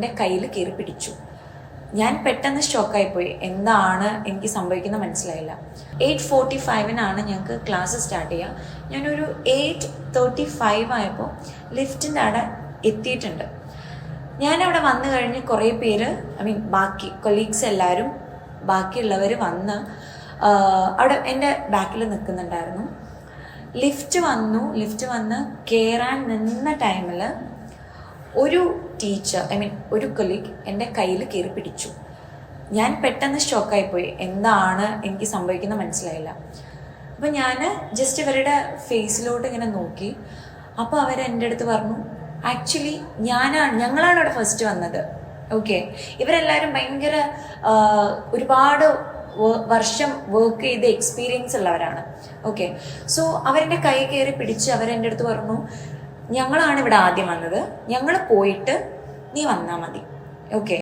എൻ്റെ കയ്യിൽ കയറി പിടിച്ചു. ഞാൻ പെട്ടെന്ന് ഷോക്കായിപ്പോയി. എന്താണ് എനിക്ക് സംഭവിക്കുന്നത് മനസ്സിലായില്ല. 8:45 ഞങ്ങൾക്ക് ക്ലാസ് സ്റ്റാർട്ട് ചെയ്യുക. ഞാനൊരു 8:35 ആയപ്പോൾ ലിഫ്റ്റിൻ്റെ അവിടെ എത്തിയിട്ടുണ്ട്. ഞാനവിടെ വന്നു കഴിഞ്ഞ് കുറേ പേര് ബാക്കി കൊളീഗ്സ് എല്ലാവരും ബാക്കിയുള്ളവർ വന്ന് അവിടെ എൻ്റെ ബാക്കിൽ നിൽക്കുന്നുണ്ടായിരുന്നു. ലിഫ്റ്റ് വന്ന് കയറാൻ നിന്ന ടൈമിൽ ഒരു ടീച്ചർ ഒരു കൊളീഗ് എൻ്റെ കയ്യിൽ കയറി പിടിച്ചു. ഞാൻ പെട്ടെന്ന് ഷോക്കായിപ്പോയി. എന്താണ് എനിക്ക് സംഭവിക്കുന്നത് മനസ്സിലായില്ല. അപ്പോൾ ഞാൻ ജസ്റ്റ് ഇവരുടെ ഫേസിലോട്ട് ഇങ്ങനെ നോക്കി. അപ്പോൾ അവർ എൻ്റെ അടുത്ത് പറഞ്ഞു, ആക്ച്വലി ഞങ്ങളാണ് അവിടെ ഫസ്റ്റ് വന്നത്. ഓക്കെ, ഇവരെല്ലാവരും ഭയങ്കര ഒരുപാട് വർഷം വർക്ക് ചെയ്ത് എക്സ്പീരിയൻസ് ഉള്ളവരാണ്. ഓക്കെ, സോ അവരെൻ്റെ കൈ കയറി പിടിച്ച് അവരെൻ്റെ അടുത്ത് പറഞ്ഞു, ഞങ്ങളാണ് ഇവിടെ ആദ്യം വന്നത്, ഞങ്ങൾ പോയിട്ട് നീ വന്നാൽ മതി. ഓക്കെ,